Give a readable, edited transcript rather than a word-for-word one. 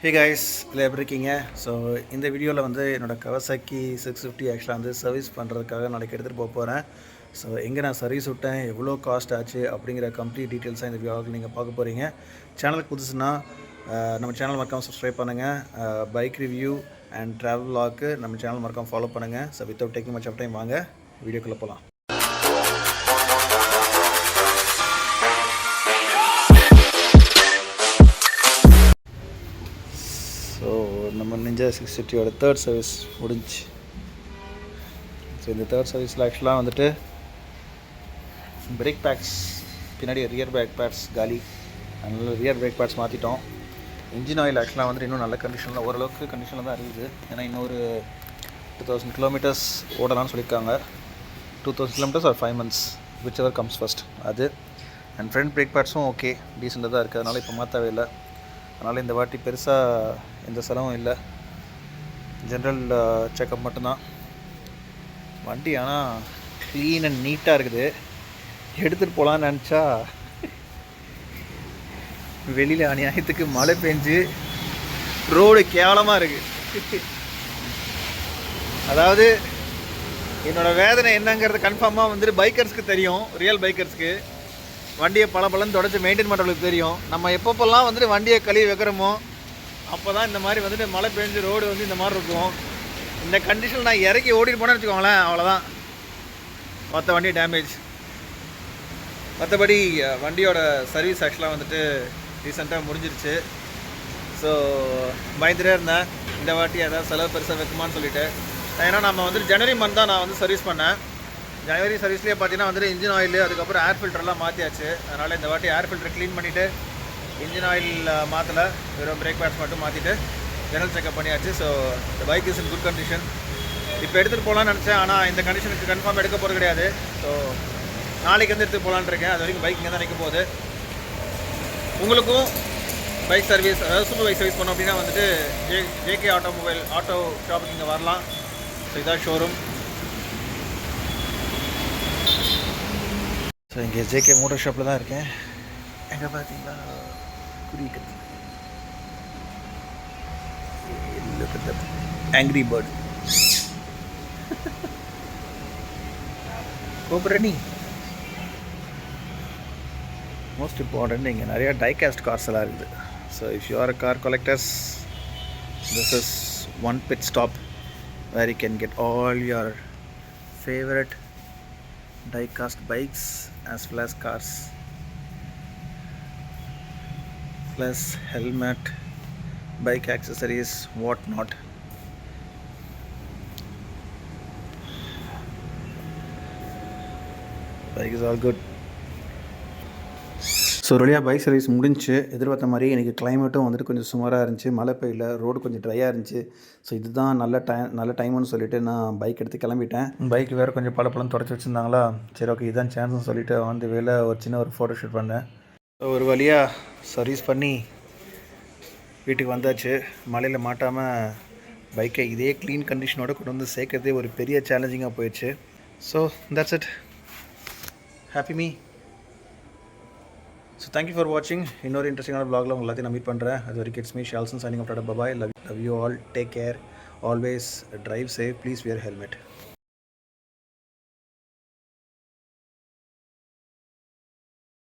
Hey guys, இல்லை எப்படி இருக்கீங்க? ஸோ இந்த வீடியோவில் வந்து என்னோடய கவசாக்கி 650 ஆக்சுவலாக வந்து சர்வீஸ் பண்ணுறதுக்காக நாளைக்கு எடுத்துகிட்டு போகிறேன். ஸோ எங்கே நான் சர்வீஸ் விட்டேன், எவ்வளோ காஸ்ட் ஆச்சு அப்படிங்கிற கம்ப்ளீட் டீட்டெயில்ஸாக இந்த வீடியோவில் நீங்கள் பார்க்க போகிறீங்க. சேனலுக்கு புதுசுன்னா நம்ம சேனல் மறக்காமல் சப்ஸ்கிரைப் பண்ணுங்கள். பைக் ரிவ்யூ அண்ட் ட்ராவல் விளாக்கு நம்ம சேனல் மறக்காமல் ஃபாலோ பண்ணுங்கள். So without taking much of time வாங்க வீடியோக்குள்ளே போகலாம். ஸோ நம்ம நிஞ்சா 650யோட தேர்ட் சர்வீஸ் முடிஞ்சு. ஸோ இந்த தேர்ட் சர்வீஸில் ஆக்சுவலாக வந்துட்டு பிரேக் பேட்ஸ் பின்னாடி ரியர் பிரேக் பேட்ஸ் காலி, அதனால ரியர் பிரேக் பேட்ஸ் மாற்றிட்டோம். இன்ஜின் ஆயில் ஆக்சுவலாக வந்துட்டு இன்னும் நல்ல கண்டிஷனில், ஓரளவுக்கு கண்டிஷனில் தான் இருக்குது. ஏன்னா இன்னொரு 2000 கிலோமீட்டர்ஸ் ஓடலாம்னு சொல்லியிருக்காங்க. 2000 kilometres R 5 months which ever comes first அது. அண்ட் ஃப்ரண்ட் பிரேக் பேட்ஸும் ஓகே டீசெண்டாக தான் இருக்குது, அதனால் இப்போ மாற்றவே இல்லை. அதனால் இந்த வாட்டி பெருசாக எந்த செலவும் இல்லை, ஜென்ரல் செக்கப் மட்டும்தான். வண்டி ஆனால் க்ளீன் அண்ட் நீட்டாக இருக்குது. எடுத்துகிட்டு போகலான்னு நினச்சா வெளியில் அநியாயத்துக்கு மழை பெஞ்சு ரோடு கேவலமாக இருக்குது. அதாவது என்னோடய வேதனை என்னங்கிறது கன்ஃபார்மாக வந்துட்டு பைக்கர்ஸ்க்கு தெரியும், ரியல் பைக்கர்ஸ்க்கு. வண்டியை பலன்னு தொடச்சி மெயின்டைன் பண்ணுறதுக்கு தெரியும். நம்ம எப்பப்பெல்லாம் வந்துட்டு வண்டியை கழுவி வைக்கிறோமோ அப்போ தான் இந்த மாதிரி வந்துட்டு மழை பெஞ்சு ரோடு வந்து இந்த மாதிரி இருக்கும். இந்த கண்டிஷனில் நான் இறக்கி ஓடிட்டு போனேன்னு வச்சுக்கோங்களேன், அவ்வளோதான், மற்ற வண்டி டேமேஜ். மற்றபடி வண்டியோட சர்வீஸ் ஆக்சுவலாக வந்துட்டு ரீசெண்டாக முடிஞ்சிருச்சு. ஸோ பயந்துட்டே இருந்தேன் இந்த வாட்டி ஏதாவது செலவு பெருசாக வைக்குமான்னு சொல்லிட்டு. ஏன்னா நம்ம வந்துட்டு ஜனவரி மந்த் தான் நான் வந்து சர்வீஸ் பண்ணேன். ஜனவரி சர்வீஸ்லேயே பார்த்தீங்கன்னா வந்துட்டு இன்ஜின் ஆயில், அதுக்கப்புறம் ஏர் ஃபில்டர்லாம் மாற்றியாச்சு. அதனால் இந்த வாட்டி ஏர் ஃபில்டர் க்ளீன் பண்ணிவிட்டு இன்ஜின் ஆயில் மாற்றலை, வெறும் பிரேக் பேட்ஸ் மட்டும் மாற்றிட்டு ஜெனரல் செக்அப் பண்ணியாச்சு. ஸோ இந்த bike is in good condition. இப்போ எடுத்துகிட்டு போகலான்னு நினச்சேன், ஆனால் இந்த கண்டிஷனுக்கு கன்ஃபார்ம் எடுக்க போகிறது கிடையாது. ஸோ நாளைக்கு வந்து எடுத்துகிட்டு போகலான்னு இருக்கேன். அது வரைக்கும் பைக் இங்கே தான் நிற்க போகுது. உங்களுக்கும் பைக் சர்வீஸ், அதாவது சூப்பர் பைக் சர்வீஸ் பண்ணோம் அப்படின்னா வந்துட்டு ஜேகே ஆட்டோ ஷாப்புக்கு இங்கே வரலாம். ஸோ இதான் ஷோரூம். ஸோ இங்கே ஜேகே மோட்டர் ஷாப்பில் தான் இருக்கேன். எங்கே பார்த்தீங்களா குறிக்கிறது ஆங்க்ரி பேர்டு கோபுரணி. மோஸ்ட் இம்பார்ட்டன்ட், இங்கே நிறையா டைகாஸ்ட் கார்ஸ் எல்லாம் இருக்குது. So if you are car collectors, this is one bit stop where you can get all your favourite die-cast bikes as well as cars, plus helmet, bike accessories, what not. Bike is all good. So வழியாக bike service முடிஞ்சு. எதிர்பார்த்த மாதிரி எனக்கு கிளைமேட்டும் வந்துட்டு கொஞ்சம் சுமாராக இருந்துச்சு, மழை பெய்யல, ரோடு கொஞ்சம் ட்ரையாக இருந்துச்சு. ஸோ இதுதான் நல்ல டைம்னு சொல்லிவிட்டு நான் பைக் எடுத்து கிளம்பிட்டேன். பைக் வேறு கொஞ்சம் பழப்பழம் தொடச்சி வச்சுருந்தாங்களா, சரி ஓகே இதுதான் சான்ஸ்னு சொல்லிவிட்டு வந்து வேலை ஒரு சின்ன ஒரு ஃபோட்டோ ஷூட் பண்ணேன். ஸோ ஒரு வழியாக சர்வீஸ் பண்ணி வீட்டுக்கு வந்தாச்சு. மழையில் மாட்டாமல் பைக்கை இதே க்ளீன் கண்டிஷனோடு கொண்டு வந்து சேர்க்கறதே ஒரு பெரிய சேலஞ்சிங்காக போயிடுச்சு. So that's it. Happy me. So thank you for வாட்சிங். இன்னொரு இன்ட்ரெஸ்டிங்கான வ்ளாகில் உங்கள் எல்லாத்தையும் நான் மீட் பண்ணுறேன். அது வரைக்கும் it's me Shalson signing off. Bye. Love you all. Take care. Always drive safe. Please wear helmet.